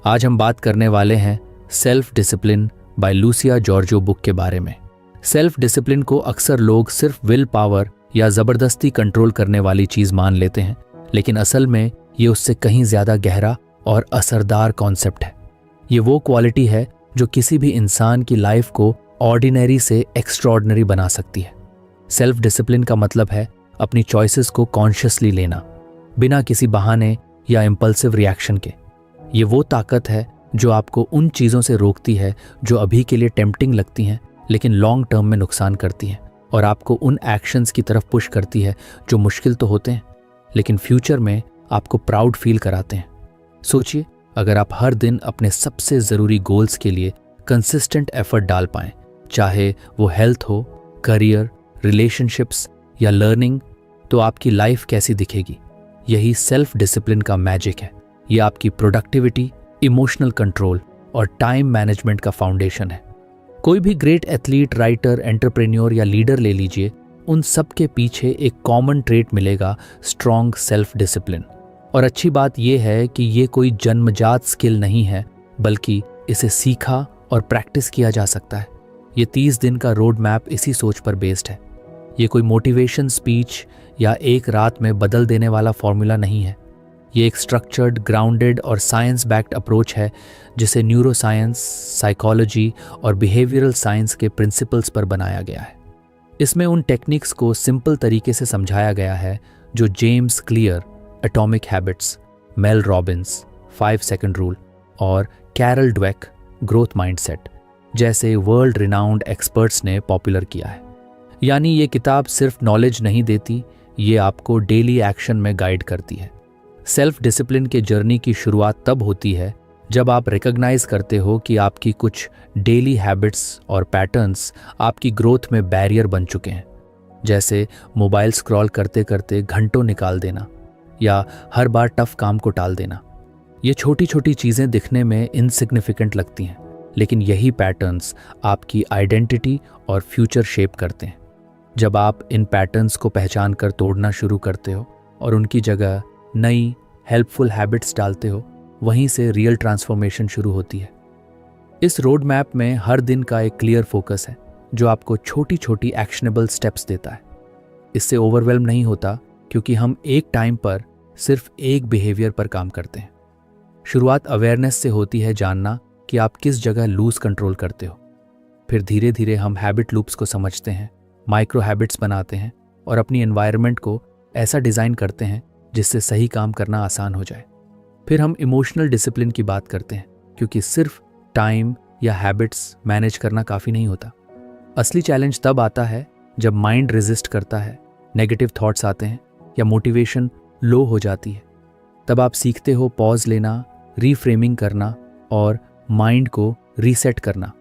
आज हम बात करने वाले हैं self discipline by Lucia Giorgio book के बारे में। सेल्फ डिसिप्लिन को अक्सर लोग सिर्फ विल पावर या ज़बरदस्ती कंट्रोल करने वाली चीज़ मान लेते हैं, लेकिन असल में ये उससे कहीं ज़्यादा गहरा और असरदार कॉन्सेप्ट है। ये वो क्वालिटी है जो किसी भी इंसान की लाइफ को ऑर्डिनरी से एक्स्ट्रॉर्डिनरी बना सकती है। सेल्फ डिसिप्लिन का मतलब है अपनी चॉइसेस को कॉन्शियसली लेना, बिना किसी बहाने या इम्पल्सिव रिएक्शन के। ये वो ताकत है जो आपको उन चीज़ों से रोकती है जो अभी के लिए टेम्पटिंग लगती हैं लेकिन लॉन्ग टर्म में नुकसान करती हैं, और आपको उन एक्शंस की तरफ पुश करती है जो मुश्किल तो होते हैं लेकिन फ्यूचर में आपको प्राउड फील कराते हैं। सोचिए, अगर आप हर दिन अपने सबसे ज़रूरी गोल्स के लिए कंसिस्टेंट एफर्ट डाल पाएं, चाहे वो हेल्थ हो, करियर, रिलेशनशिप्स या लर्निंग, तो आपकी लाइफ कैसी दिखेगी। यही सेल्फ डिसिप्लिन का मैजिक है। ये आपकी प्रोडक्टिविटी, इमोशनल कंट्रोल और टाइम मैनेजमेंट का फाउंडेशन है। कोई भी ग्रेट एथलीट, राइटर, एंटरप्रेन्योर या लीडर ले लीजिए, उन सब के पीछे एक कॉमन ट्रेट मिलेगा, स्ट्रॉन्ग सेल्फ डिसिप्लिन। और अच्छी बात यह है कि ये कोई जन्मजात स्किल नहीं है, बल्कि इसे सीखा और प्रैक्टिस किया जा सकता है। ये 30 दिन का रोड मैप इसी सोच पर बेस्ड है। ये कोई मोटिवेशन स्पीच या एक रात में बदल देने वाला फॉर्मूला नहीं है। ये एक स्ट्रक्चर्ड, ग्राउंडेड और साइंस बैक्ड अप्रोच है जिसे न्यूरोसाइंस, साइकोलॉजी और बिहेवियरल साइंस के प्रिंसिपल्स पर बनाया गया है। इसमें उन टेक्निक्स को सिंपल तरीके से समझाया गया है जो James clear, atomic habits, Mel Robbins, 5 second rule और कैरल ड्वेक, ग्रोथ माइंडसेट जैसे वर्ल्ड रिनाउंड एक्सपर्ट्स ने पॉपुलर किया है। यानी ये किताब सिर्फ नॉलेज नहीं देती, ये आपको डेली एक्शन में गाइड करती है। सेल्फ डिसिप्लिन के जर्नी की शुरुआत तब होती है जब आप रिकॉग्नाइज करते हो कि आपकी कुछ डेली हैबिट्स और पैटर्न्स आपकी ग्रोथ में बैरियर बन चुके हैं, जैसे मोबाइल स्क्रॉल करते करते घंटों निकाल देना या हर बार टफ काम को टाल देना। ये छोटी छोटी चीज़ें दिखने में इनसिग्निफिकेंट लगती हैं, लेकिन यही पैटर्न्स आपकी आइडेंटिटी और फ्यूचर शेप करते हैं। जब आप इन पैटर्न्स को पहचान कर तोड़ना शुरू करते हो और उनकी जगह नई हेल्पफुल हैबिट्स डालते हो, वहीं से रियल ट्रांसफॉर्मेशन शुरू होती है। इस रोड मैप में हर दिन का एक क्लियर फोकस है जो आपको छोटी छोटी एक्शनेबल स्टेप्स देता है। इससे ओवरवेल्म नहीं होता, क्योंकि हम एक टाइम पर सिर्फ एक बिहेवियर पर काम करते हैं। शुरुआत अवेयरनेस से होती है, जानना कि आप किस जगह लूज कंट्रोल करते हो। फिर धीरे धीरे हम हैबिट लूप्स को समझते हैं, माइक्रो हैबिट्स बनाते हैं और अपनी एनवायरनमेंट को ऐसा डिज़ाइन करते हैं जिससे सही काम करना आसान हो जाए। फिर हम इमोशनल डिसिप्लिन की बात करते हैं, क्योंकि सिर्फ टाइम या हैबिट्स मैनेज करना काफ़ी नहीं होता। असली चैलेंज तब आता है जब माइंड रेजिस्ट करता है, नेगेटिव थॉट्स आते हैं या मोटिवेशन लो हो जाती है। तब आप सीखते हो पॉज लेना, रीफ्रेमिंग करना और माइंड को रीसेट करना।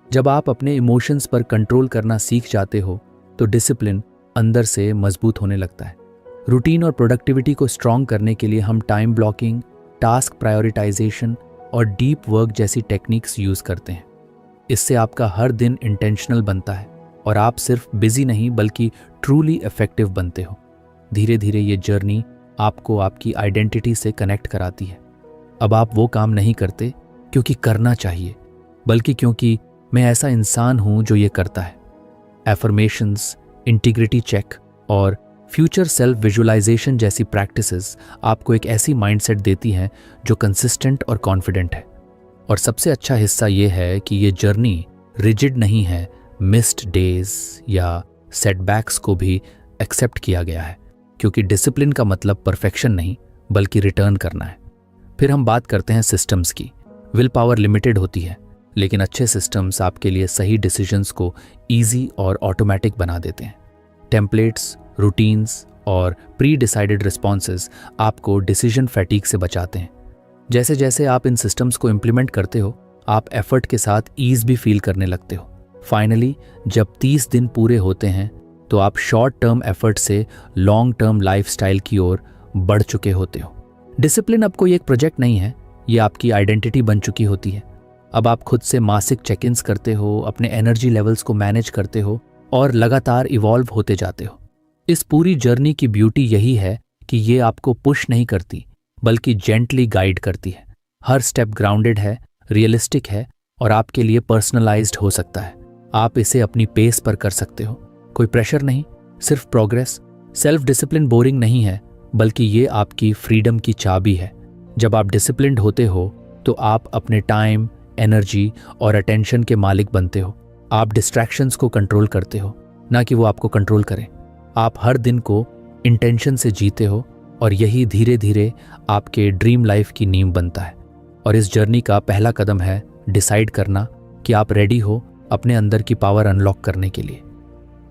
जब आप अपने इमोशंस पर कंट्रोल करना सीख जाते हो तो डिसिप्लिन अंदर से मजबूत होने लगता है। रूटीन और प्रोडक्टिविटी को स्ट्रॉन्ग करने के लिए हम टाइम ब्लॉकिंग, टास्क प्रायोरिटाइजेशन और डीप वर्क जैसी टेक्निक्स यूज़ करते हैं। इससे आपका हर दिन इंटेंशनल बनता है और आप सिर्फ बिजी नहीं बल्कि ट्रूली इफेक्टिव बनते हो। धीरे धीरे ये जर्नी आपको आपकी आइडेंटिटी से कनेक्ट कराती है। अब आप वो काम नहीं करते क्योंकि करना चाहिए, बल्कि क्योंकि मैं ऐसा इंसान हूं जो ये करता है। एफर्मेशंस, इंटीग्रिटी चेक और फ्यूचर सेल्फ विजुअलाइजेशन जैसी प्रैक्टिसेस आपको एक ऐसी माइंडसेट देती हैं जो कंसिस्टेंट और कॉन्फिडेंट है। और सबसे अच्छा हिस्सा ये है कि ये जर्नी रिजिड नहीं है। मिस्ड डेज या सेटबैक्स को भी एक्सेप्ट किया गया है, क्योंकि डिसिप्लिन का मतलब परफेक्शन नहीं बल्कि रिटर्न करना है। फिर हम बात करते हैं सिस्टम्स की। विल पावर लिमिटेड होती है, लेकिन अच्छे सिस्टम्स आपके लिए सही डिसीजंस को ईजी और ऑटोमेटिक बना देते हैं। टेम्पलेट्स, रूटीन्स और प्री डिसाइडेड रिस्पॉन्सेज आपको डिसीजन फैटीग से बचाते हैं। जैसे जैसे आप इन सिस्टम्स को इम्प्लीमेंट करते हो, आप एफर्ट के साथ ईज भी फील करने लगते हो। फाइनली जब 30 दिन पूरे होते हैं तो आप शॉर्ट टर्म एफर्ट से लॉन्ग टर्म लाइफस्टाइल की ओर बढ़ चुके होते हो। डिसिप्लिन अब कोई एक प्रोजेक्ट नहीं है, ये आपकी आइडेंटिटी बन चुकी होती है। अब आप खुद से मासिक चेक इन्स करते हो, अपने एनर्जी लेवल्स को मैनेज करते हो और लगातार इवॉल्व होते जाते हो। इस पूरी जर्नी की ब्यूटी यही है कि ये आपको पुश नहीं करती बल्कि जेंटली गाइड करती है। हर स्टेप ग्राउंडेड है, रियलिस्टिक है और आपके लिए पर्सनलाइज्ड हो सकता है। आप इसे अपनी पेस पर कर सकते हो, कोई प्रेशर नहीं, सिर्फ प्रोग्रेस। सेल्फ डिसिप्लिन बोरिंग नहीं है, बल्कि ये आपकी फ्रीडम की चाबी है। जब आप डिसिप्लिन्ड होते हो तो आप अपने टाइम, एनर्जी और अटेंशन के मालिक बनते हो। आप डिस्ट्रैक्शंस को कंट्रोल करते हो, ना कि वो आपको कंट्रोल करें। आप हर दिन को इंटेंशन से जीते हो और यही धीरे धीरे आपके ड्रीम लाइफ की नींव बनता है। और इस जर्नी का पहला कदम है डिसाइड करना कि आप रेडी हो अपने अंदर की पावर अनलॉक करने के लिए।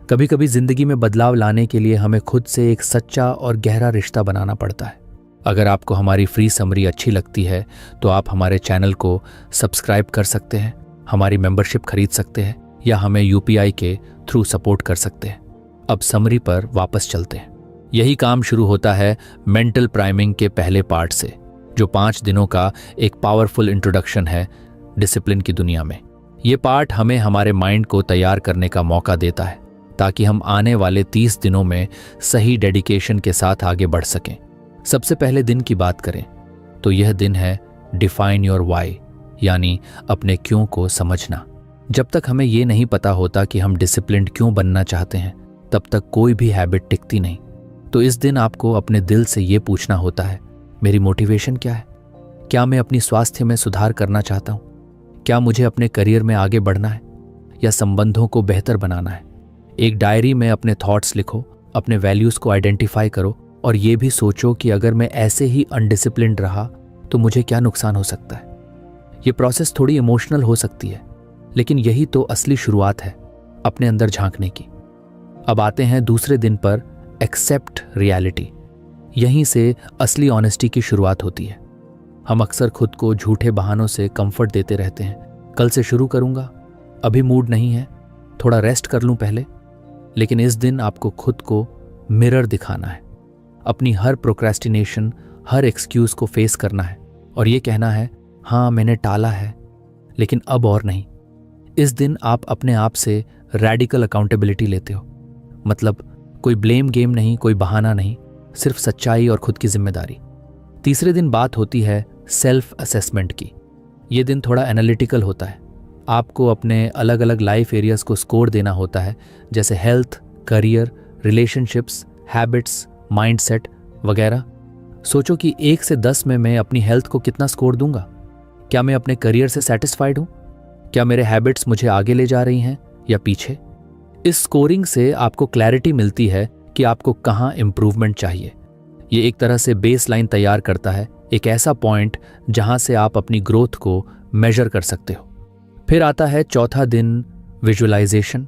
कभी कभी जिंदगी में बदलाव लाने के लिए हमें खुद से एक सच्चा और गहरा रिश्ता बनाना पड़ता है। अगर आपको हमारी फ्री समरी अच्छी लगती है तो आप हमारे चैनल को सब्सक्राइब कर सकते हैं, हमारी मेंबरशिप खरीद सकते हैं या हमें UPI के थ्रू सपोर्ट कर सकते हैं। अब समरी पर वापस चलते हैं। यही काम शुरू होता है मेंटल प्राइमिंग के पहले पार्ट से, जो 5 दिनों का एक पावरफुल इंट्रोडक्शन है डिसिप्लिन की दुनिया में। ये पार्ट हमें हमारे माइंड को तैयार करने का मौका देता है ताकि हम आने वाले 30 दिनों में सही डेडिकेशन के साथ आगे बढ़ सकें। सबसे पहले दिन की बात करें तो यह दिन है डिफाइन योर वाई, यानी अपने क्यों को समझना। जब तक हमें ये नहीं पता होता कि हम डिसिप्लिन्ड क्यों बनना चाहते हैं, तब तक कोई भी हैबिट टिकती नहीं। तो इस दिन आपको अपने दिल से ये पूछना होता है, मेरी मोटिवेशन क्या है? क्या मैं अपनी स्वास्थ्य में सुधार करना चाहता हूँ? क्या मुझे अपने करियर में आगे बढ़ना है या संबंधों को बेहतर बनाना है? एक डायरी में अपने थॉट्स लिखो, अपने वैल्यूज़ को आइडेंटिफाई करो और ये भी सोचो कि अगर मैं ऐसे ही अनडिसिप्लिन्ड रहा तो मुझे क्या नुकसान हो सकता है। ये प्रोसेस थोड़ी इमोशनल हो सकती है, लेकिन यही तो असली शुरुआत है अपने अंदर झांकने की। अब आते हैं दूसरे दिन पर, एक्सेप्ट रियलिटी। यहीं से असली ऑनेस्टी की शुरुआत होती है। हम अक्सर खुद को झूठे बहानों से कंफर्ट देते रहते हैं। कल से शुरू करूंगा, अभी मूड नहीं है, थोड़ा रेस्ट कर लूं पहले। लेकिन इस दिन आपको खुद को मिरर दिखाना है, अपनी हर प्रोक्रेस्टिनेशन, हर एक्सक्यूज को फेस करना है और ये कहना है, हाँ मैंने टाला है लेकिन अब और नहीं। इस दिन आप अपने आप से रैडिकल अकाउंटेबिलिटी लेते हो। मतलब कोई ब्लेम गेम नहीं, कोई बहाना नहीं, सिर्फ सच्चाई और खुद की जिम्मेदारी। तीसरे दिन बात होती है सेल्फ असेसमेंट की। ये दिन थोड़ा एनालिटिकल होता है। आपको अपने अलग अलग लाइफ एरियाज को स्कोर देना होता है, जैसे health, career, relationships, habits, mindset वगैरह। सोचो कि 1 से 10 में मैं अपनी हेल्थ को कितना स्कोर दूंगा? क्या मैं अपने करियर से सेटिस्फाइड हूँ? क्या मेरे हैबिट्स मुझे आगे ले जा रही हैं या पीछे? इस स्कोरिंग से आपको क्लैरिटी मिलती है कि आपको कहाँ इम्प्रूवमेंट चाहिए। ये एक तरह से बेस लाइन तैयार करता है, एक ऐसा पॉइंट जहाँ से आप अपनी ग्रोथ को मेजर कर सकते हो। फिर आता है चौथा दिन, विजुअलाइजेशन।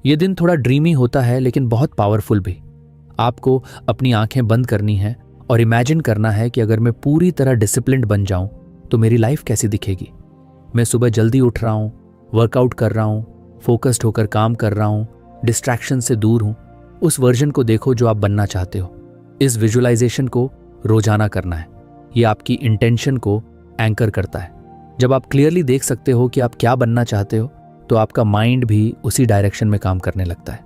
ये दिन थोड़ा ड्रीमी होता है लेकिन बहुत पावरफुल भी। आपको अपनी आंखें बंद करनी है और इमेजिन करना है कि अगर मैं पूरी तरह डिसिप्लिन्ड बन जाऊं तो मेरी लाइफ कैसी दिखेगी। मैं सुबह जल्दी उठ रहा हूं, वर्कआउट कर रहा हूं, फोकस्ड होकर काम कर रहा हूं, डिस्ट्रैक्शन से दूर हूं। उस वर्जन को देखो जो आप बनना चाहते हो। इस विजुअलाइजेशन को रोजाना करना है। ये आपकी इंटेंशन को एंकर करता है। जब आप क्लियरली देख सकते हो कि आप क्या बनना चाहते हो तो आपका माइंड भी उसी डायरेक्शन में काम करने लगता है।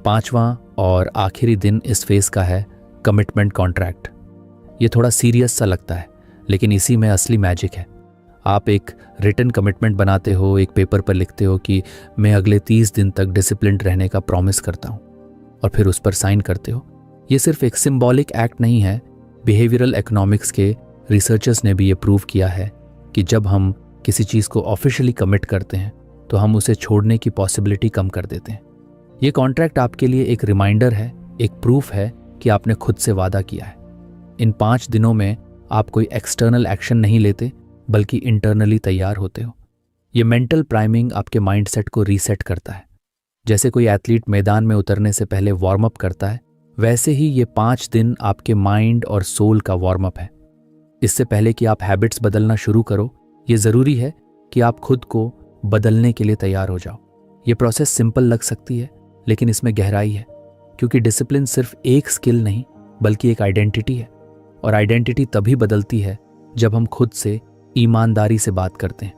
5वां और आखिरी दिन इस फेज का है कमिटमेंट कॉन्ट्रैक्ट। ये थोड़ा सीरियस सा लगता है लेकिन इसी में असली मैजिक है। आप एक रिटन कमिटमेंट बनाते हो, एक पेपर पर लिखते हो कि मैं अगले 30 दिन तक डिसिप्लिन्ड रहने का प्रॉमिस करता हूँ और फिर उस पर साइन करते हो। ये सिर्फ एक सिंबॉलिक एक्ट नहीं है। बिहेवियरल इकोनॉमिक्स के रिसर्चर्स ने भी ये प्रूव किया है कि जब हम किसी चीज़ को ऑफिशियली कमिट करते हैं तो हम उसे छोड़ने की पॉसिबिलिटी कम कर देते हैं। ये कॉन्ट्रैक्ट आपके लिए एक रिमाइंडर है, एक प्रूफ है कि आपने खुद से वादा किया है। इन 5 दिनों में आप कोई एक्सटर्नल एक्शन नहीं लेते बल्कि इंटरनली तैयार होते हो। ये मेंटल प्राइमिंग आपके माइंडसेट को रीसेट करता है। जैसे कोई एथलीट मैदान में उतरने से पहले वार्म अप करता है, वैसे ही ये 5 दिन आपके माइंड और सोल का वार्म अप है। इससे पहले कि आप हैबिट्स बदलना शुरू करो, ये ज़रूरी है कि आप खुद को बदलने के लिए तैयार हो जाओ। ये प्रोसेस सिंपल लग सकती है लेकिन इसमें गहराई है, क्योंकि डिसिप्लिन सिर्फ एक स्किल नहीं बल्कि एक आइडेंटिटी है। और आइडेंटिटी तभी बदलती है जब हम खुद से ईमानदारी से बात करते हैं।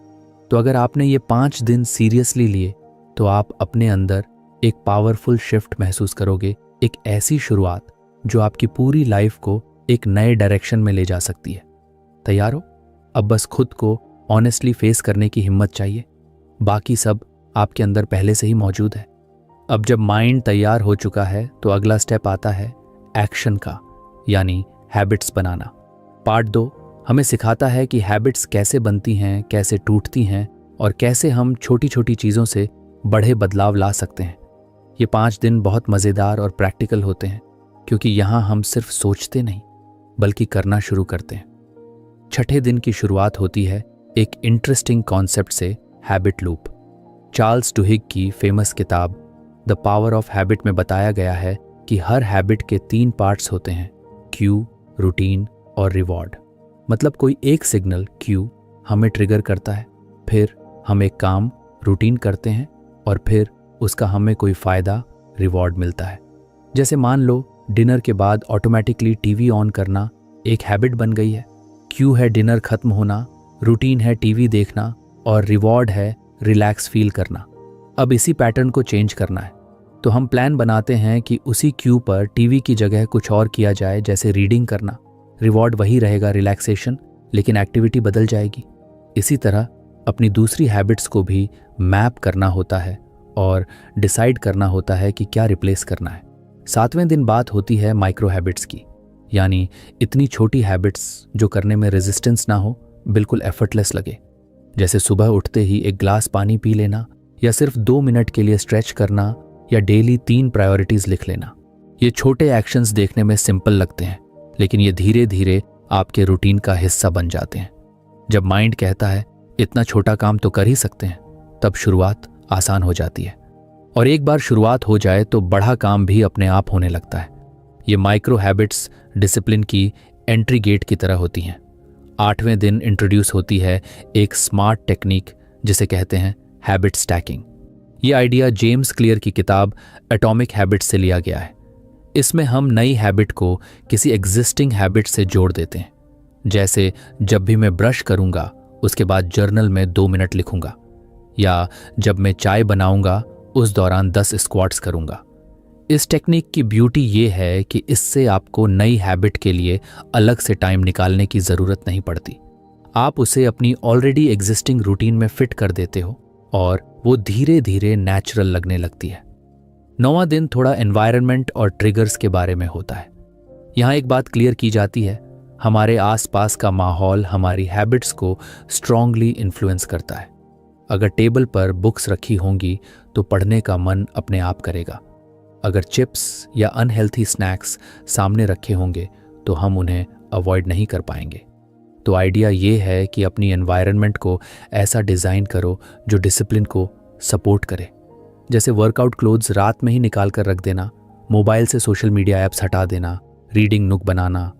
तो अगर आपने ये 5 दिन सीरियसली लिए तो आप अपने अंदर एक पावरफुल शिफ्ट महसूस करोगे, एक ऐसी शुरुआत जो आपकी पूरी लाइफ को एक नए डायरेक्शन में ले जा सकती है। तैयार हो? अब बस खुद को ऑनेस्टली फेस करने की हिम्मत चाहिए। बाकी सब आपके अंदर पहले से ही मौजूद है। अब जब माइंड तैयार हो चुका है तो अगला स्टेप आता है एक्शन का, यानी हैबिट्स बनाना। पार्ट 2 हमें सिखाता है कि हैबिट्स कैसे बनती हैं, कैसे टूटती हैं और कैसे हम छोटी छोटी चीज़ों से बड़े बदलाव ला सकते हैं। ये 5 दिन बहुत मज़ेदार और प्रैक्टिकल होते हैं, क्योंकि यहाँ हम सिर्फ सोचते नहीं बल्कि करना शुरू करते हैं। छठे दिन की शुरुआत होती है एक इंटरेस्टिंग कॉन्सेप्ट से, हैबिट लूप। चार्ल्स डुहिग की फेमस किताब द पावर ऑफ हैबिट में बताया गया है कि हर हैबिट के 3 पार्ट्स होते हैं, क्यू, रूटीन और रिवॉर्ड। मतलब कोई एक सिग्नल क्यू हमें ट्रिगर करता है, फिर हम एक काम रूटीन करते हैं और फिर उसका हमें कोई फ़ायदा रिवॉर्ड मिलता है। जैसे मान लो डिनर के बाद ऑटोमेटिकली टीवी ऑन करना एक हैबिट बन गई है। क्यू है डिनर खत्म होना, रूटीन है टीवी देखना और रिवॉर्ड है रिलैक्स फील करना। अब इसी पैटर्न को चेंज करना है, तो हम प्लान बनाते हैं कि उसी क्यू पर टीवी की जगह कुछ और किया जाए, जैसे रीडिंग करना। रिवॉर्ड वही रहेगा, रिलैक्सेशन, लेकिन एक्टिविटी बदल जाएगी। इसी तरह अपनी दूसरी हैबिट्स को भी मैप करना होता है और डिसाइड करना होता है कि क्या रिप्लेस करना है। 7वें दिन बात होती है माइक्रो हैबिट्स की, यानी इतनी छोटी हैबिट्स जो करने में रेजिस्टेंस ना हो, बिल्कुल एफर्टलेस लगे। जैसे सुबह उठते ही एक ग्लास पानी पी लेना, या सिर्फ 2 मिनट के लिए स्ट्रेच करना, या डेली 3 प्रायोरिटीज लिख लेना। ये छोटे एक्शंस देखने में सिंपल लगते हैं, लेकिन ये धीरे धीरे आपके रूटीन का हिस्सा बन जाते हैं। जब माइंड कहता है इतना छोटा काम तो कर ही सकते हैं, तब शुरुआत आसान हो जाती है। और एक बार शुरुआत हो जाए तो बड़ा काम भी अपने आप होने लगता है। ये माइक्रो हैबिट्स डिसिप्लिन की एंट्री गेट की तरह होती हैं। 8वें दिन इंट्रोड्यूस होती है एक स्मार्ट टेक्निक जिसे कहते हैं हैबिट स्टैकिंग। ये आइडिया जेम्स क्लियर की किताब एटॉमिक हैबिट्स से लिया गया है। इसमें हम नई हैबिट को किसी एग्जिस्टिंग हैबिट से जोड़ देते हैं। जैसे जब भी मैं ब्रश करूंगा उसके बाद जर्नल में 2 मिनट लिखूंगा, या जब मैं चाय बनाऊंगा उस दौरान 10 स्क्वाट्स करूंगा। इस टेक्निक की ब्यूटी ये है कि इससे आपको नई हैबिट के लिए अलग से टाइम निकालने की ज़रूरत नहीं पड़ती। आप उसे अपनी ऑलरेडी एग्जिस्टिंग रूटीन में फिट कर देते हो और वो धीरे धीरे नेचुरल लगने लगती है। 9वां दिन थोड़ा एनवायरनमेंट और ट्रिगर्स के बारे में होता है। यहाँ एक बात क्लियर की जाती है, हमारे आसपास का माहौल हमारी हैबिट्स को स्ट्रांगली इन्फ्लुएंस करता है। अगर टेबल पर बुक्स रखी होंगी तो पढ़ने का मन अपने आप करेगा। अगर चिप्स या अनहेल्थी स्नैक्स सामने रखे होंगे तो हम उन्हें अवॉइड नहीं कर पाएंगे। तो आइडिया ये है कि अपनी एनवायरनमेंट को ऐसा डिज़ाइन करो जो डिसिप्लिन को सपोर्ट करे। जैसे वर्कआउट क्लोथ्स रात में ही निकाल कर रख देना, मोबाइल से सोशल मीडिया ऐप्स हटा देना, रीडिंग नुक बनाना।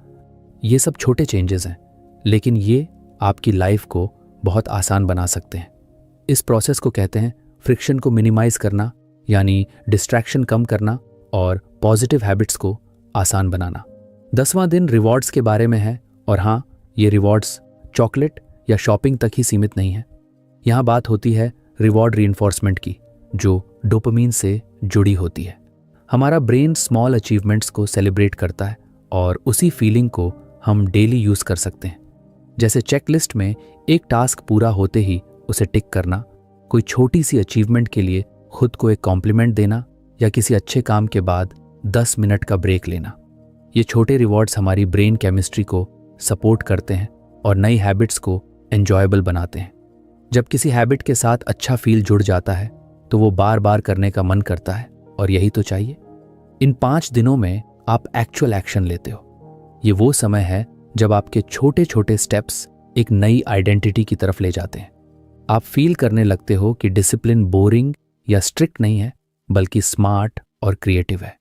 ये सब छोटे चेंजेस हैं, लेकिन ये आपकी लाइफ को बहुत आसान बना सकते हैं। इस प्रोसेस को कहते हैं फ्रिक्शन को मिनिमाइज करना, यानी डिस्ट्रैक्शन कम करना और पॉजिटिव हैबिट्स को आसान बनाना। 10वां दिन रिवॉर्ड्स के बारे में है, और हाँ, ये रिवॉर्ड्स चॉकलेट या शॉपिंग तक ही सीमित नहीं है। यहाँ बात होती है रिवॉर्ड रीइंफोर्समेंट की, जो डोपामिन से जुड़ी होती है। हमारा ब्रेन स्मॉल अचीवमेंट्स को सेलिब्रेट करता है और उसी फीलिंग को हम डेली यूज़ कर सकते हैं। जैसे चेकलिस्ट में एक टास्क पूरा होते ही उसे टिक करना, कोई छोटी सी अचीवमेंट के लिए खुद को एक कॉम्प्लीमेंट देना, या किसी अच्छे काम के बाद 10 मिनट का ब्रेक लेना। ये छोटे रिवॉर्ड्स हमारी ब्रेन केमिस्ट्री को सपोर्ट करते हैं और नई हैबिट्स को एन्जॉयबल बनाते हैं। जब किसी हैबिट के साथ अच्छा फील जुड़ जाता है तो वो बार बार करने का मन करता है, और यही तो चाहिए। इन 5 दिनों में आप एक्चुअल एक्शन लेते हो। ये वो समय है जब आपके छोटे छोटे स्टेप्स एक नई आइडेंटिटी की तरफ ले जाते हैं। आप फील करने लगते हो कि डिसिप्लिन बोरिंग या स्ट्रिक्ट नहीं है, बल्कि स्मार्ट और क्रिएटिव है।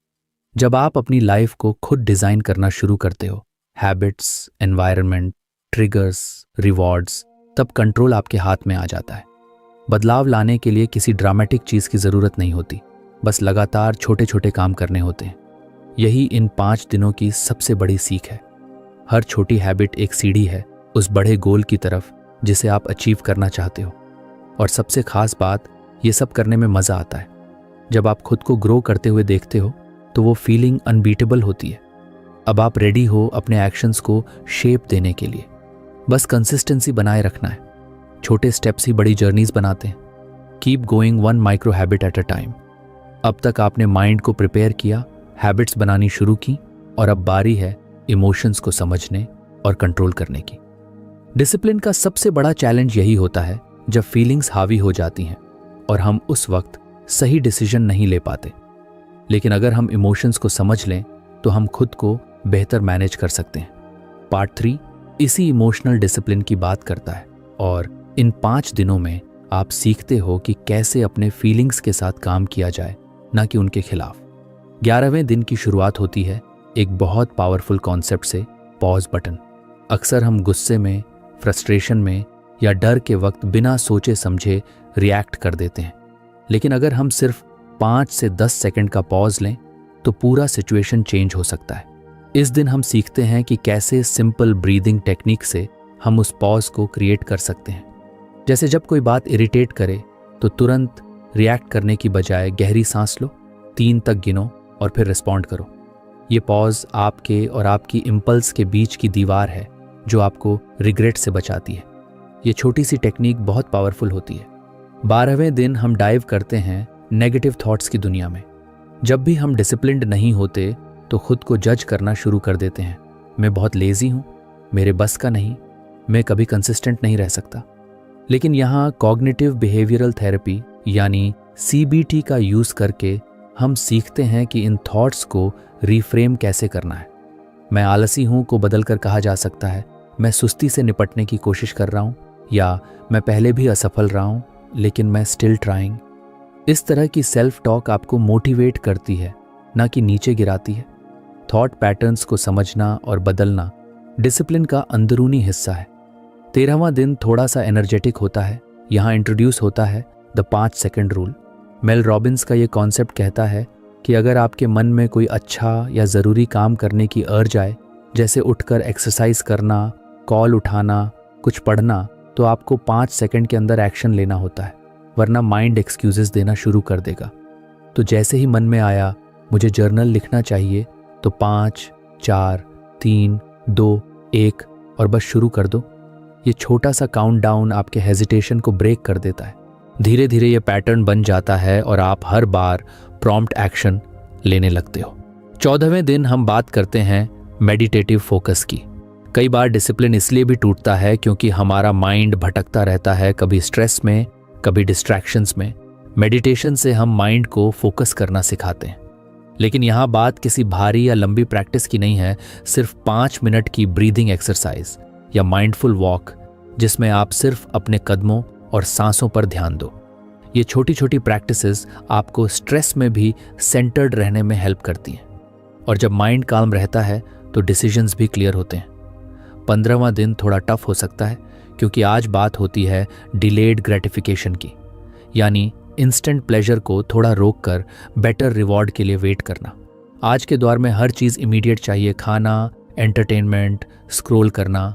जब आप अपनी लाइफ को खुद डिज़ाइन करना शुरू करते हो, हैबिट्स, एनवायरनमेंट, ट्रिगर्स, रिवॉर्ड्स, तब कंट्रोल आपके हाथ में आ जाता है। बदलाव लाने के लिए किसी ड्रामेटिक चीज़ की ज़रूरत नहीं होती, बस लगातार छोटे छोटे काम करने होते हैं। यही इन 5 दिनों की सबसे बड़ी सीख है। हर छोटी हैबिट एक सीढ़ी है उस बड़े गोल की तरफ जिसे आप अचीव करना चाहते हो। और सबसे खास बात, ये सब करने में मज़ा आता है। जब आप खुद को ग्रो करते हुए देखते हो तो वो फीलिंग अनबीटेबल होती है। अब आप रेडी हो अपने एक्शंस को शेप देने के लिए। बस कंसिस्टेंसी बनाए रखना है। छोटे स्टेप्स ही बड़ी जर्नीज बनाते हैं। Keep going 1 micro habit at a time. अब तक आपने माइंड को प्रिपेयर किया, हैबिट्स बनानी शुरू की, और अब बारी है इमोशंस को समझने और कंट्रोल करने की। डिसिप्लिन का सबसे बड़ा चैलेंज यही होता है जब फीलिंग्स हावी हो जाती हैं और हम उस वक्त सही डिसीजन नहीं ले पाते। लेकिन अगर हम इमोशंस को समझ लें तो हम खुद को बेहतर मैनेज कर सकते हैं। पार्ट 3 इसी इमोशनल डिसिप्लिन की बात करता है, और इन 5 दिनों में आप सीखते हो कि कैसे अपने फीलिंग्स के साथ काम किया जाए, ना कि उनके खिलाफ। 11वें दिन की शुरुआत होती है एक बहुत पावरफुल कॉन्सेप्ट से, पॉज बटन। अक्सर हम गुस्से में, फ्रस्ट्रेशन में या डर के वक्त बिना सोचे समझे रिएक्ट कर देते हैं। लेकिन अगर हम सिर्फ 5 से 10 सेकंड का पॉज लें तो पूरा सिचुएशन चेंज हो सकता है। इस दिन हम सीखते हैं कि कैसे सिंपल ब्रीदिंग टेक्निक से हम उस पॉज को क्रिएट कर सकते हैं। जैसे जब कोई बात इरिटेट करे तो तुरंत रिएक्ट करने की बजाय गहरी सांस लो, 3 तक गिनो और फिर रिस्पॉन्ड करो। ये पॉज आपके और आपकी इम्पल्स के बीच की दीवार है जो आपको रिग्रेट से बचाती है। ये छोटी सी टेक्निक बहुत पावरफुल होती है। 12वें दिन हम डाइव करते हैं नेगेटिव थॉट्स की दुनिया में। जब भी हम डिसिप्लिन्ड नहीं होते तो खुद को जज करना शुरू कर देते हैं। मैं बहुत लेजी हूँ, मेरे बस का नहीं, मैं कभी कंसिस्टेंट नहीं रह सकता। लेकिन यहाँ कॉग्निटिव बिहेवियरल थेरेपी यानी CBT का यूज़ करके हम सीखते हैं कि इन थॉट्स को रिफ्रेम कैसे करना है। मैं आलसी हूँ को बदलकर कहा जा सकता है, मैं सुस्ती से निपटने की कोशिश कर रहा हूँ, या मैं पहले भी असफल रहा हूँ लेकिन मैं स्टिल ट्राइंग। इस तरह की सेल्फ टॉक आपको मोटिवेट करती है, ना कि नीचे गिराती है। थॉट पैटर्न्स को समझना और बदलना डिसिप्लिन का अंदरूनी हिस्सा है। 13वां दिन थोड़ा सा एनर्जेटिक होता है। यहाँ इंट्रोड्यूस होता है the 5 second rule. Mel Robbins का ये कॉन्सेप्ट कहता है कि अगर आपके मन में कोई अच्छा या ज़रूरी काम करने की अर्ज आए, जैसे उठकर एक्सरसाइज करना, कॉल उठाना, कुछ पढ़ना, तो आपको 5 सेकंड के अंदर एक्शन लेना होता है, वरना माइंड एक्सक्यूजेस देना शुरू कर देगा। तो जैसे ही मन में आया मुझे जर्नल लिखना चाहिए, तो 5, 4, 3, 2, 1 और बस शुरू कर दो। ये छोटा सा काउंटडाउन आपके हेजिटेशन को ब्रेक कर देता है। धीरे धीरे ये पैटर्न बन जाता है और आप हर बार प्रॉम्प्ट एक्शन लेने लगते हो। 14वें दिन हम बात करते हैं मेडिटेटिव फोकस की। कई बार डिसिप्लिन इसलिए भी टूटता है क्योंकि हमारा माइंड भटकता रहता है, कभी स्ट्रेस में, कभी डिस्ट्रैक्शंस में। मेडिटेशन से हम माइंड को फोकस करना सिखाते हैं। लेकिन यहाँ बात किसी भारी या लंबी प्रैक्टिस की नहीं है, सिर्फ 5 मिनट की ब्रीदिंग एक्सरसाइज या माइंडफुल वॉक, जिसमें आप सिर्फ अपने कदमों और सांसों पर ध्यान दो। ये छोटी छोटी प्रैक्टिसेस आपको स्ट्रेस में भी सेंटर्ड रहने में हेल्प करती हैं, और जब माइंड काम रहता है तो डिसीजंस भी क्लियर होते हैं। 15वां दिन थोड़ा टफ हो सकता है क्योंकि आज बात होती है डिलेड ग्रेटिफिकेशन की, यानी इंस्टेंट प्लेजर को थोड़ा रोक कर बेटर रिवॉर्ड के लिए वेट करना। आज के दौर में हर चीज़ इमीडिएट चाहिए, खाना, एंटरटेनमेंट, स्क्रॉल करना।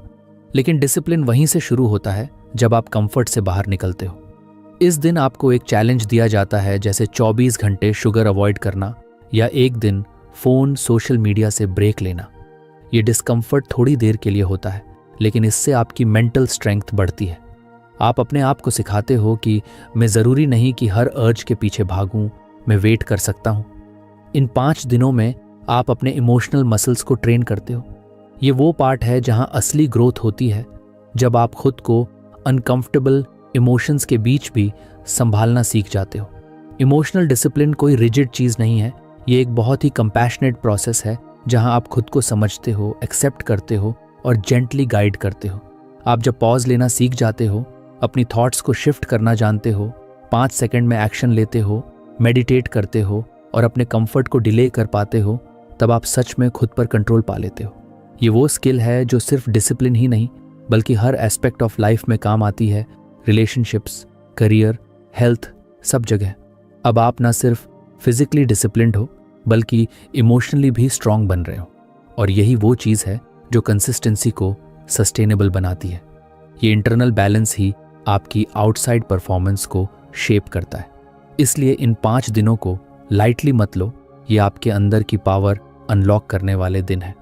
लेकिन डिसिप्लिन वहीं से शुरू होता है जब आप कंफर्ट से बाहर निकलते हो। इस दिन आपको एक चैलेंज दिया जाता है, जैसे 24 घंटे शुगर अवॉइड करना या एक दिन फ़ोन, सोशल मीडिया से ब्रेक लेना। ये डिस्कम्फर्ट थोड़ी देर के लिए होता है, लेकिन इससे आपकी मेंटल स्ट्रेंथ बढ़ती है। आप अपने आप को सिखाते हो कि मैं ज़रूरी नहीं कि हर अर्ज के पीछे भागूं, मैं वेट कर सकता हूं। इन 5 दिनों में आप अपने इमोशनल मसल्स को ट्रेन करते हो। ये वो पार्ट है जहां असली ग्रोथ होती है, जब आप खुद को अनकंफर्टेबल इमोशंस के बीच भी संभालना सीख जाते हो। इमोशनल डिसिप्लिन कोई रिजिड चीज़ नहीं है, ये एक बहुत ही कंपैशनेट प्रोसेस है जहां आप खुद को समझते हो, एक्सेप्ट करते हो और जेंटली गाइड करते हो। आप जब पॉज लेना सीख जाते हो, अपनी थॉट्स को शिफ्ट करना जानते हो, 5 सेकंड में एक्शन लेते हो, मेडिटेट करते हो और अपने कंफर्ट को डिले कर पाते हो, तब आप सच में खुद पर कंट्रोल पा लेते हो। ये वो स्किल है जो सिर्फ डिसिप्लिन ही नहीं बल्कि हर एस्पेक्ट ऑफ लाइफ में काम आती है, रिलेशनशिप्स, करियर, हेल्थ, सब जगह। अब आप ना सिर्फ फिजिकली डिसिप्लिन्ड हो बल्कि इमोशनली भी स्ट्रांग बन रहे हो, और यही वो चीज़ है जो कंसिस्टेंसी को सस्टेनेबल बनाती है। ये इंटरनल बैलेंस ही आपकी आउटसाइड परफॉर्मेंस को शेप करता है। इसलिए इन 5 दिनों को लाइटली मत लो, ये आपके अंदर की पावर अनलॉक करने वाले दिन हैं।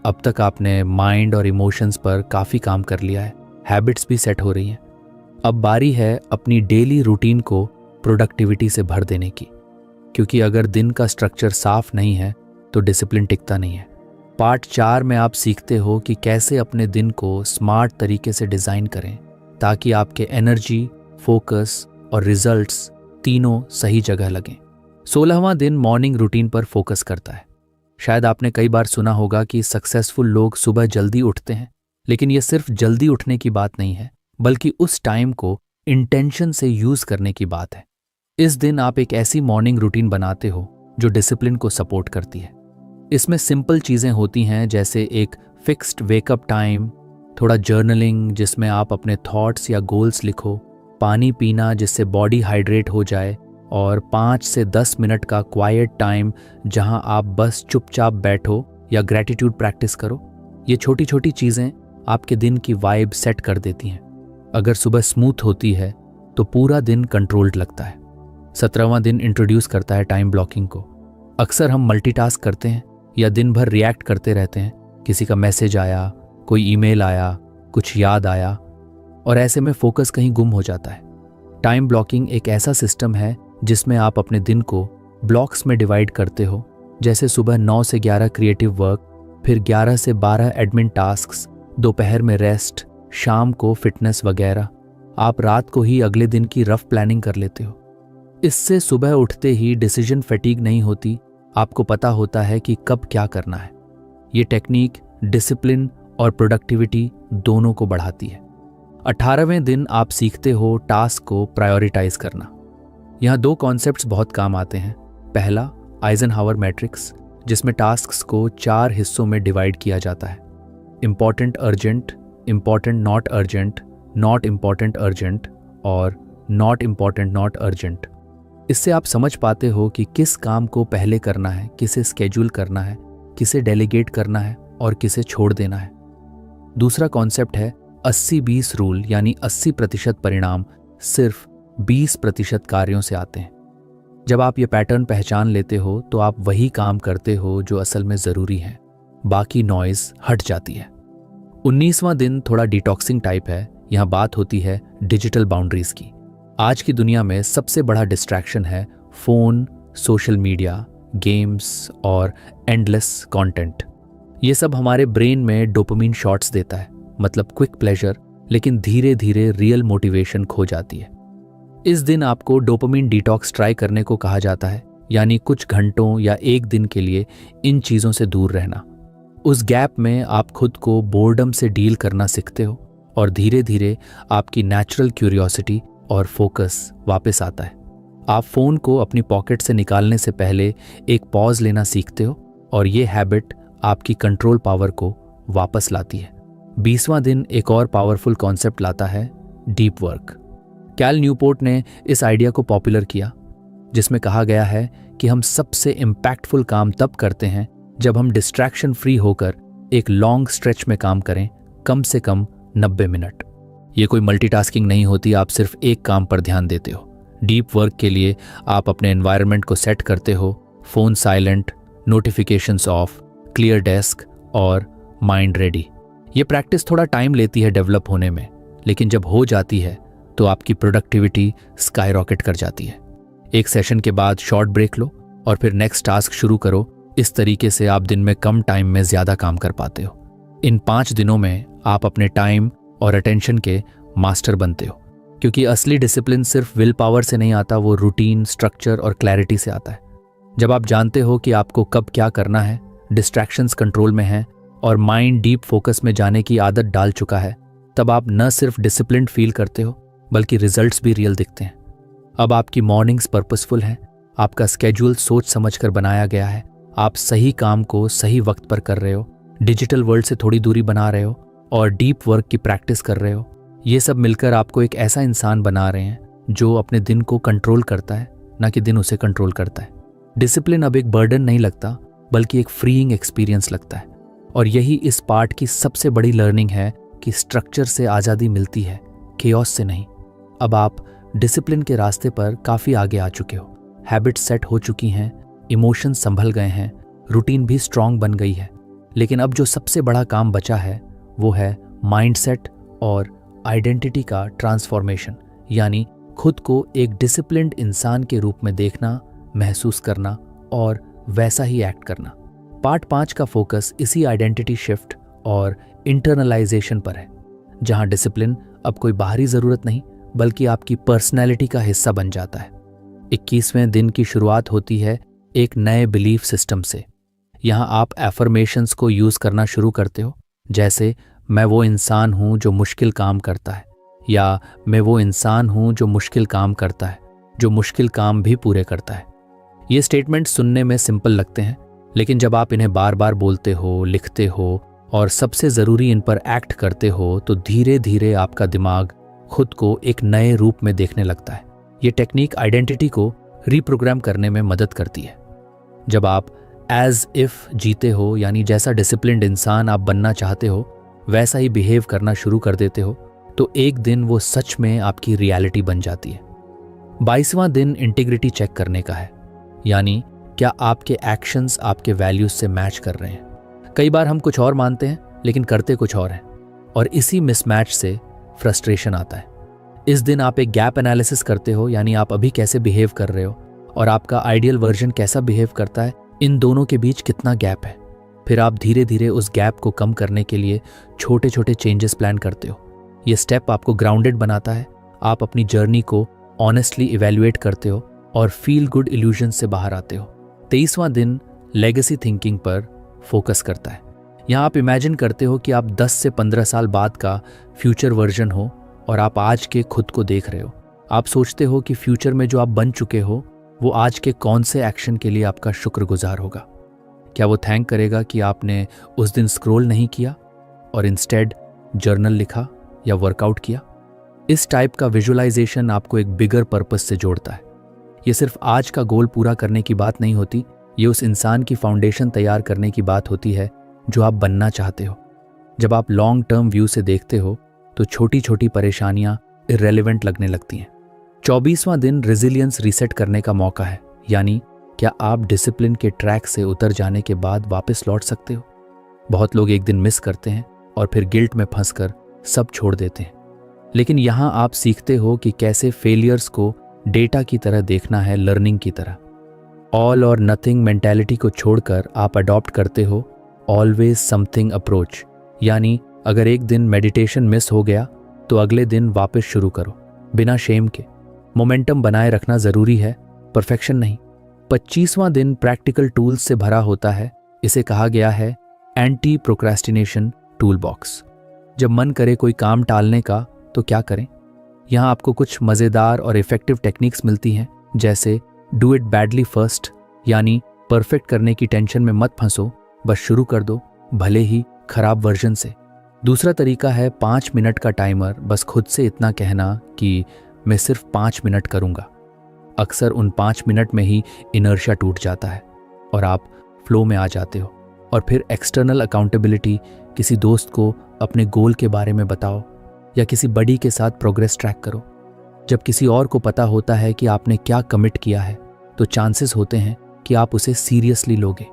अब तक आपने माइंड और इमोशंस पर काफ़ी काम कर लिया है, हैबिट्स भी सेट हो रही हैं। अब बारी है अपनी डेली रूटीन को प्रोडक्टिविटी से भर देने की, क्योंकि अगर दिन का स्ट्रक्चर साफ नहीं है तो डिसिप्लिन टिकता नहीं है। पार्ट 4 में आप सीखते हो कि कैसे अपने दिन को स्मार्ट तरीके से डिज़ाइन करें ताकि आपके एनर्जी, फोकस और रिजल्ट्स तीनों सही जगह लगें। 16वां दिन मॉर्निंग रूटीन पर फोकस करता है। शायद आपने कई बार सुना होगा कि सक्सेसफुल लोग सुबह जल्दी उठते हैं, लेकिन यह सिर्फ जल्दी उठने की बात नहीं है, बल्कि उस टाइम को इंटेंशन से यूज करने की बात है। इस दिन आप एक ऐसी मॉर्निंग रूटीन बनाते हो जो डिसिप्लिन को सपोर्ट करती है। इसमें सिंपल चीज़ें होती हैं, जैसे एक फिक्स्ड वेकअप टाइम, थोड़ा जर्नलिंग जिसमें आप अपने थॉट्स या गोल्स लिखो, पानी पीना जिससे बॉडी हाइड्रेट हो जाए, और 5 से 10 मिनट का क्वाइट टाइम जहां आप बस चुपचाप बैठो या ग्रैटिट्यूड प्रैक्टिस करो। ये छोटी छोटी चीज़ें आपके दिन की वाइब सेट कर देती हैं। अगर सुबह स्मूथ होती है तो पूरा दिन कंट्रोल्ड लगता है। 17वां दिन इंट्रोड्यूस करता है टाइम ब्लॉकिंग को। अक्सर हम मल्टीटास्क करते हैं या दिन भर रिएक्ट करते रहते हैं। किसी का मैसेज आया, कोई ईमेल आया, कुछ याद आया, और ऐसे में फोकस कहीं गुम हो जाता है। टाइम ब्लॉकिंग एक ऐसा सिस्टम है जिसमें आप अपने दिन को ब्लॉक्स में डिवाइड करते हो, जैसे सुबह 9 से 11 क्रिएटिव वर्क, फिर 11 से 12 एडमिन टास्क्स, दोपहर में रेस्ट, शाम को फिटनेस वगैरह। आप रात को ही अगले दिन की रफ प्लानिंग कर लेते हो। इससे सुबह उठते ही डिसीजन फैटीग नहीं होती, आपको पता होता है कि कब क्या करना है। ये टेक्निक डिसिप्लिन और प्रोडक्टिविटी दोनों को बढ़ाती है। 18वें दिन आप सीखते हो टास्क को प्रायोरिटाइज करना। यहाँ 2 कॉन्सेप्ट्स बहुत काम आते हैं। पहला, आइजनहावर मैट्रिक्स, जिसमें टास्क्स को 4 हिस्सों में डिवाइड किया जाता है। Important urgent, important not urgent, not important urgent और नॉट इम्पॉर्टेंट नॉट अर्जेंट। इससे आप समझ पाते हो कि किस काम को पहले करना है, किसे स्केड्यूल करना है, किसे डेलीगेट करना है और किसे छोड़ देना है। दूसरा कॉन्सेप्ट है 80-20 रूल, यानी 80% परिणाम सिर्फ 20% कार्यों से आते हैं। जब आप ये पैटर्न पहचान लेते हो तो आप वही काम करते हो जो असल में ज़रूरी है, बाकी नॉइज हट जाती है। 19वां दिन थोड़ा डिटॉक्सिंग टाइप है। यहाँ बात होती है डिजिटल बाउंड्रीज की। आज की दुनिया में सबसे बड़ा डिस्ट्रैक्शन है फ़ोन, सोशल मीडिया, गेम्स और एंडलेस कंटेंट। ये सब हमारे ब्रेन में डोपामिन शॉट्स देता है, मतलब क्विक प्लेजर, लेकिन धीरे धीरे रियल मोटिवेशन खो जाती है। इस दिन आपको डोपामिन डिटॉक्स ट्राई करने को कहा जाता है, यानी कुछ घंटों या एक दिन के लिए इन चीज़ों से दूर रहना। उस गैप में आप खुद को बोर्डम से डील करना सीखते हो और धीरे धीरे आपकी नेचुरल क्यूरियोसिटी और फोकस वापस आता है। आप फ़ोन को अपनी पॉकेट से निकालने से पहले एक पॉज लेना सीखते हो और ये हैबिट आपकी कंट्रोल पावर को वापस लाती है। 20वां दिन एक और पावरफुल कॉन्सेप्ट लाता है, डीप वर्क। कैल न्यूपोर्ट ने इस आइडिया को पॉपुलर किया, जिसमें कहा गया है कि हम सबसे इम्पैक्टफुल काम तब करते हैं जब हम डिस्ट्रैक्शन फ्री होकर एक लॉन्ग स्ट्रेच में काम करें, कम से कम 90 मिनट। ये कोई मल्टीटास्किंग नहीं होती, आप सिर्फ एक काम पर ध्यान देते हो। डीप वर्क के लिए आप अपने एनवायरनमेंट को सेट करते हो, phone silent, notifications of, clear desk और माइंड रेडी। ये प्रैक्टिस थोड़ा टाइम लेती है डेवलप होने में, लेकिन जब हो जाती है तो आपकी प्रोडक्टिविटी स्काई रॉकेट कर जाती है। एक सेशन के बाद शॉर्ट ब्रेक लो और फिर नेक्स्ट टास्क शुरू करो। इस तरीके से आप दिन में कम टाइम में ज़्यादा काम कर पाते हो। इन 5 दिनों में आप अपने टाइम और अटेंशन के मास्टर बनते हो, क्योंकि असली डिसिप्लिन सिर्फ विल पावर से नहीं आता, वो रूटीन, स्ट्रक्चर और क्लैरिटी से आता है। जब आप जानते हो कि आपको कब क्या करना है, डिस्ट्रैक्शंस कंट्रोल में हैं और माइंड डीप फोकस में जाने की आदत डाल चुका है, तब आप न सिर्फ डिसिप्लिन्ड फील करते हो बल्कि रिजल्ट्स भी रियल दिखते हैं। अब आपकी मॉर्निंग्स पर्पसफुल हैं, आपका स्केड्यूल सोच समझ कर बनाया गया है, आप सही काम को सही वक्त पर कर रहे हो, डिजिटल वर्ल्ड से थोड़ी दूरी बना रहे हो और डीप वर्क की प्रैक्टिस कर रहे हो। ये सब मिलकर आपको एक ऐसा इंसान बना रहे हैं जो अपने दिन को कंट्रोल करता है, ना कि दिन उसे कंट्रोल करता है। डिसिप्लिन अब एक बर्डन नहीं लगता, बल्कि एक फ्रीइंग एक्सपीरियंस लगता है। और यही इस पार्ट की सबसे बड़ी लर्निंग है कि स्ट्रक्चर से आज़ादी मिलती है, केओस से नहीं। अब आप डिसिप्लिन के रास्ते पर काफ़ी आगे आ चुके हो, हैबिट्स सेट हो चुकी हैं, इमोशंस संभल गए हैं, रूटीन भी स्ट्रांग बन गई है। लेकिन अब जो सबसे बड़ा काम बचा है वो है माइंडसेट और आइडेंटिटी का ट्रांसफॉर्मेशन, यानी खुद को एक डिसिप्लिन्ड इंसान के रूप में देखना, महसूस करना और वैसा ही एक्ट करना। पार्ट 5 का फोकस इसी आइडेंटिटी शिफ्ट और इंटरनलाइजेशन पर है, जहां डिसिप्लिन अब कोई बाहरी जरूरत नहीं बल्कि आपकी पर्सनैलिटी का हिस्सा बन जाता है। 21वें दिन की शुरुआत होती है एक नए बिलीफ सिस्टम से। यहाँ आप एफर्मेशंस को यूज करना शुरू करते हो, जैसे मैं वो इंसान हूं जो मुश्किल काम करता है, या मैं वो इंसान हूं जो मुश्किल काम करता है, जो मुश्किल काम भी पूरे करता है। ये स्टेटमेंट सुनने में सिंपल लगते हैं, लेकिन जब आप इन्हें बार बार बोलते हो, लिखते हो और सबसे ज़रूरी इन पर एक्ट करते हो, तो धीरे धीरे आपका दिमाग खुद को एक नए रूप में देखने लगता है। ये टेक्निक आइडेंटिटी को रीप्रोग्राम करने में मदद करती है। जब आप एज इफ जीते हो, यानी जैसा डिसिप्लिन्ड इंसान आप बनना चाहते हो वैसा ही बिहेव करना शुरू कर देते हो, तो एक दिन वो सच में आपकी रियलिटी बन जाती है। 22वां दिन इंटीग्रिटी चेक करने का है, यानी क्या आपके एक्शंस आपके वैल्यूज से मैच कर रहे हैं। कई बार हम कुछ और मानते हैं लेकिन करते कुछ और हैं, और इसी मिसमैच से फ्रस्ट्रेशन आता है। इस दिन आप एक गैप एनालिसिस करते हो, यानी आप अभी कैसे बिहेव कर रहे हो और आपका आइडियल वर्जन कैसा बिहेव करता है, इन दोनों के बीच कितना गैप है। फिर आप धीरे धीरे उस गैप को कम करने के लिए छोटे छोटे चेंजेस प्लान करते हो। ये स्टेप आपको ग्राउंडेड बनाता है, आप अपनी जर्नी को ऑनेस्टली इवैल्यूएट करते हो और फील गुड इल्यूजन से बाहर आते हो। 23वां दिन लेगेसी थिंकिंग पर फोकस करता है। यहाँ आप इमेजिन करते हो कि आप 10 से 15 साल बाद का फ्यूचर वर्जन हो और आप आज के खुद को देख रहे हो। आप सोचते हो कि फ्यूचर में जो आप बन चुके हो वो आज के कौन से एक्शन के लिए आपका शुक्रगुजार होगा। क्या वो थैंक करेगा कि आपने उस दिन स्क्रॉल नहीं किया और इंस्टेड जर्नल लिखा या वर्कआउट किया? इस टाइप का विजुअलाइजेशन आपको एक बिगर पर्पस से जोड़ता है। ये सिर्फ आज का गोल पूरा करने की बात नहीं होती, ये उस इंसान की फाउंडेशन तैयार करने की बात होती है जो आप बनना चाहते हो। जब आप लॉन्ग टर्म व्यू से देखते हो तो छोटी छोटी परेशानियां इररेलेवेंट लगने लगती हैं। 24वां दिन रेजिलियंस रीसेट करने का मौका है, यानी क्या आप डिसिप्लिन के ट्रैक से उतर जाने के बाद वापस लौट सकते हो। बहुत लोग एक दिन मिस करते हैं और फिर गिल्ट में फंसकर सब छोड़ देते हैं, लेकिन यहाँ आप सीखते हो कि कैसे फेलियर्स को डेटा की तरह देखना है, लर्निंग की तरह। ऑल और नथिंग मेंटालिटी को छोड़कर आप अडॉप्ट करते हो ऑलवेज समथिंग अप्रोच, यानी अगर एक दिन मेडिटेशन मिस हो गया तो अगले दिन वापस शुरू करो, बिना शेम के। मोमेंटम बनाए रखना जरूरी है, परफेक्शन नहीं। 25वां दिन प्रैक्टिकल टूल्स से भरा होता है। इसे कहा गया है एंटी प्रोक्रेस्टिनेशन टूल बॉक्स। जब मन करे कोई काम टालने का तो क्या करें? यहाँ आपको कुछ मज़ेदार और इफेक्टिव टेक्निक्स मिलती हैं, जैसे डू इट बैडली फर्स्ट, यानी परफेक्ट करने की टेंशन में मत फंसो, बस शुरू कर दो, भले ही खराब वर्जन से। दूसरा तरीका है 5 मिनट का टाइमर, बस खुद से इतना कहना कि मैं सिर्फ 5 मिनट करूंगा। अक्सर उन 5 मिनट में ही इनर्शिया टूट जाता है और आप फ्लो में आ जाते हो। और फिर एक्सटर्नल अकाउंटेबिलिटी, किसी दोस्त को अपने गोल के बारे में बताओ या किसी बड़ी के साथ प्रोग्रेस ट्रैक करो। जब किसी और को पता होता है कि आपने क्या कमिट किया है तो चांसेस होते हैं कि आप उसे सीरियसली लोगे।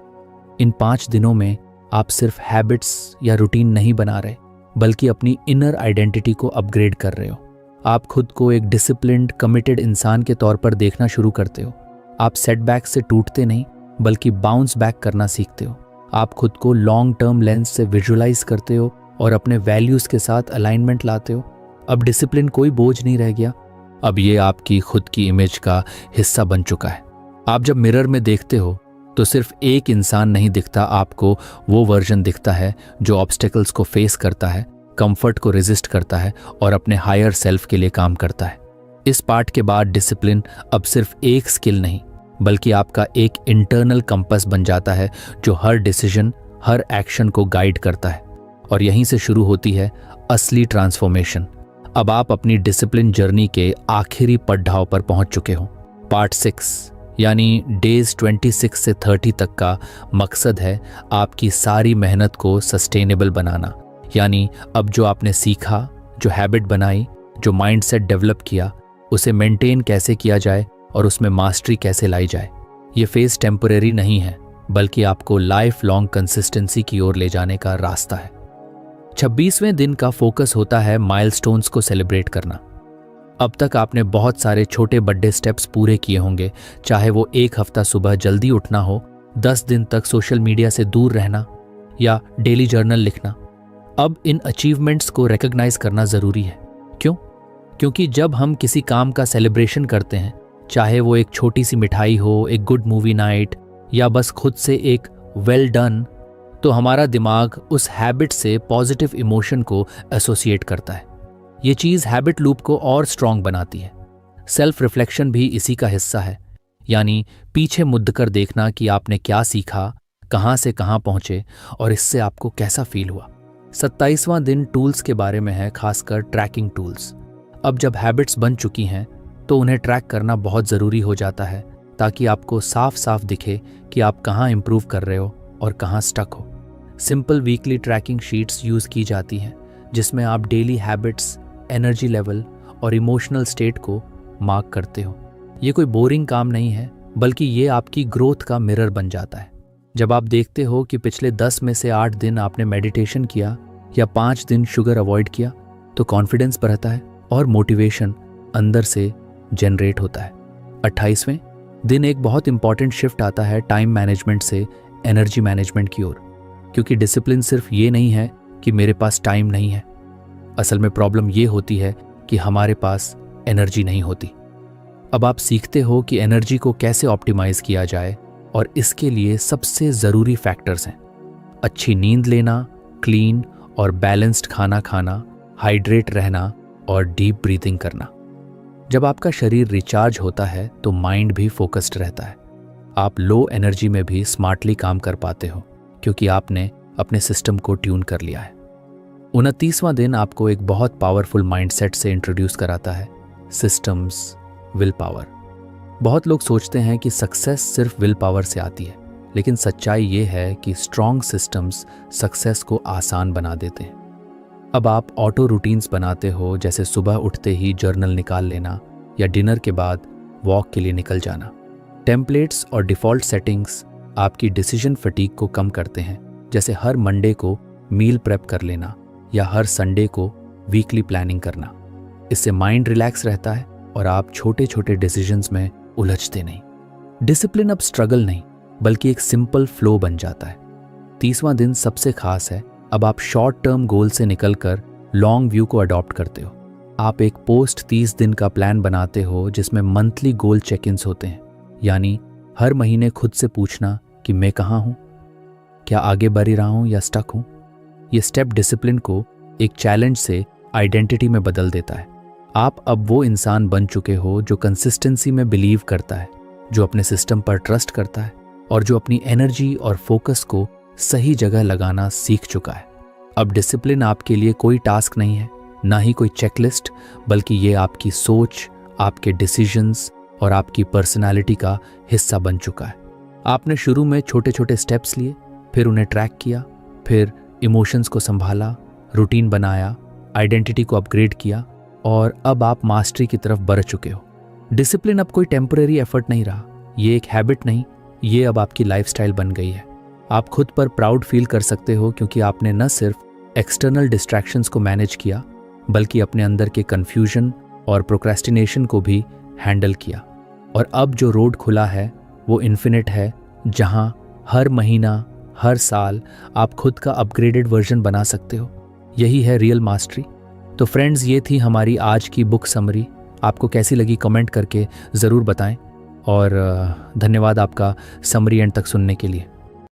इन 5 दिनों में आप सिर्फ हैबिट्स या रूटीन नहीं बना रहे, बल्कि अपनी इनर आइडेंटिटी को अपग्रेड कर रहे हो। आप खुद को एक डिसिप्लिन्ड, कमिटेड इंसान के तौर पर देखना शुरू करते हो। आप सेटबैक से टूटते नहीं बल्कि बाउंस बैक करना सीखते हो। आप खुद को लॉन्ग टर्म लेंस से विजुअलाइज करते हो और अपने वैल्यूज के साथ अलाइनमेंट लाते हो। अब डिसिप्लिन कोई बोझ नहीं रह गया, अब ये आपकी खुद की इमेज का हिस्सा बन चुका है। आप जब मिरर में देखते हो तो सिर्फ एक इंसान नहीं दिखता, आपको वो वर्जन दिखता है जो ऑब्स्टेकल्स को फेस करता है, कंफर्ट को रेजिस्ट करता है और अपने हायर सेल्फ के लिए काम करता है। इस पार्ट के बाद डिसिप्लिन अब सिर्फ एक स्किल नहीं बल्कि आपका एक इंटरनल कंपास बन जाता है जो हर डिसीजन, हर एक्शन को गाइड करता है। और यहीं से शुरू होती है असली ट्रांसफॉर्मेशन। अब आप अपनी डिसिप्लिन जर्नी के आखिरी पड़ाव पर पहुंच चुके हो। पार्ट 6 यानी डेज 26 से 30 तक का मकसद है आपकी सारी मेहनत को सस्टेनेबल बनाना। यानी अब जो आपने सीखा, जो हैबिट बनाई, जो माइंडसेट डेवलप किया, उसे मेंटेन कैसे किया जाए और उसमें मास्टरी कैसे लाई जाए। ये फेज टेम्परेरी नहीं है बल्कि आपको लाइफ लॉन्ग कंसिस्टेंसी की ओर ले जाने का रास्ता है। 26वें दिन का फोकस होता है माइलस्टोन्स को सेलिब्रेट करना। अब तक आपने बहुत सारे छोटे बड़े स्टेप्स पूरे किए होंगे, चाहे वो 1 हफ्ता सुबह जल्दी उठना हो, 10 दिन तक सोशल मीडिया से दूर रहना या डेली जर्नल लिखना। अब इन अचीवमेंट्स को रिकॉग्नाइज करना ज़रूरी है। क्यों? क्योंकि जब हम किसी काम का सेलिब्रेशन करते हैं, चाहे वो एक छोटी सी मिठाई हो, एक गुड मूवी नाइट या बस खुद से एक वेल डन, तो हमारा दिमाग उस हैबिट से पॉजिटिव इमोशन को एसोसिएट करता है। ये चीज़ हैबिट लूप को और स्ट्रॉन्ग बनाती है। सेल्फ रिफ्लेक्शन भी इसी का हिस्सा है, यानी पीछे मुड़ कर देखना कि आपने क्या सीखा, कहाँ से कहाँ पहुँचे और इससे आपको कैसा फील हुआ। 27वां दिन टूल्स के बारे में है, खासकर ट्रैकिंग टूल्स। अब जब हैबिट्स बन चुकी हैं तो उन्हें ट्रैक करना बहुत ज़रूरी हो जाता है, ताकि आपको साफ साफ दिखे कि आप कहाँ इम्प्रूव कर रहे हो और कहाँ स्टक हो। Simple weekly tracking sheets use की जाती हैं, जिसमें आप डेली हैबिट्स, एनर्जी लेवल और इमोशनल स्टेट को मार्क करते हो। ये कोई बोरिंग काम नहीं है, बल्कि ये आपकी ग्रोथ का मिरर बन जाता है। जब आप देखते हो कि पिछले 10 में से 8 दिन आपने मेडिटेशन किया या 5 दिन शुगर अवॉइड किया, तो कॉन्फिडेंस बढ़ता है और मोटिवेशन अंदर से जनरेट होता है। 28वें दिन एक बहुत इंपॉर्टेंट शिफ्ट आता है टाइम मैनेजमेंट से एनर्जी मैनेजमेंट की ओर, क्योंकि डिसिप्लिन सिर्फ ये नहीं है कि मेरे पास टाइम नहीं है। असल में प्रॉब्लम ये होती है कि हमारे पास एनर्जी नहीं होती। अब आप सीखते हो कि एनर्जी को कैसे ऑप्टिमाइज किया जाए, और इसके लिए सबसे ज़रूरी फैक्टर्स हैं अच्छी नींद लेना, क्लीन और बैलेंस्ड खाना खाना, हाइड्रेट रहना और डीप ब्रीथिंग करना। जब आपका शरीर रिचार्ज होता है तो माइंड भी फोकस्ड रहता है। आप लो एनर्जी में भी स्मार्टली काम कर पाते हो, क्योंकि आपने अपने सिस्टम को ट्यून कर लिया है। 29वां दिन आपको एक बहुत पावरफुल माइंडसेट से इंट्रोड्यूस कराता है, सिस्टम्स, विल पावर। बहुत लोग सोचते हैं कि सक्सेस सिर्फ विल पावर से आती है, लेकिन सच्चाई ये है कि स्ट्रॉन्ग सिस्टम्स सक्सेस को आसान बना देते हैं। अब आप ऑटो रूटीन्स बनाते हो, जैसे सुबह उठते ही जर्नल निकाल लेना या डिनर के बाद वॉक के लिए निकल जाना। टेम्पलेट्स और डिफ़ॉल्ट सेटिंग्स आपकी डिसीजन फटीग को कम करते हैं, जैसे हर मंडे को मील प्रेप कर लेना या हर संडे को वीकली प्लानिंग करना। इससे माइंड रिलैक्स रहता है और आप छोटे छोटे डिसीजंस में उलझते नहीं। डिसिप्लिन अब स्ट्रगल नहीं, बल्कि एक सिंपल फ्लो बन जाता है। 30वां दिन सबसे खास है। अब आप शॉर्ट टर्म गोल से निकलकर लॉन्ग व्यू को अडॉप्ट करते हो। आप एक पोस्ट 30 दिन का प्लान बनाते हो, जिसमें मंथली गोल चेक इन्स होते हैं, यानी हर महीने खुद से पूछना कि मैं कहाँ हूँ, क्या आगे बढ़ रहा हूँ या स्टक हूँ। ये स्टेप डिसिप्लिन को एक चैलेंज से आइडेंटिटी में बदल देता है। आप अब वो इंसान बन चुके हो जो कंसिस्टेंसी में बिलीव करता है, जो अपने सिस्टम पर ट्रस्ट करता है और जो अपनी एनर्जी और फोकस को सही जगह लगाना सीख चुका है। अब डिसिप्लिन आपके लिए कोई टास्क नहीं है, ना ही कोई चेकलिस्ट, बल्कि ये आपकी सोच, आपके डिसीजंस और आपकी पर्सनालिटी का हिस्सा बन चुका है। आपने शुरू में छोटे छोटे स्टेप्स लिए, फिर उन्हें ट्रैक किया, फिर इमोशंस को संभाला, रूटीन बनाया, आइडेंटिटी को अपग्रेड किया और अब आप मास्टरी की तरफ बढ़ चुके हो। डिसिप्लिन अब कोई टेम्पररी एफर्ट नहीं रहा, ये एक हैबिट नहीं, ये अब आपकी लाइफस्टाइल बन गई है। आप खुद पर प्राउड फील कर सकते हो, क्योंकि आपने न सिर्फ एक्सटर्नल डिस्ट्रैक्शंस को मैनेज किया, बल्कि अपने अंदर के कन्फ्यूजन और प्रोक्रेस्टिनेशन को भी हैंडल किया। और अब जो रोड खुला है वो इन्फिनिट है, जहां हर महीना, हर साल आप खुद का अपग्रेडेड वर्जन बना सकते हो। यही है रियल मास्टरी। तो फ्रेंड्स, ये थी हमारी आज की बुक समरी। आपको कैसी लगी कमेंट करके ज़रूर बताएं, और धन्यवाद आपका समरी एंड तक सुनने के लिए।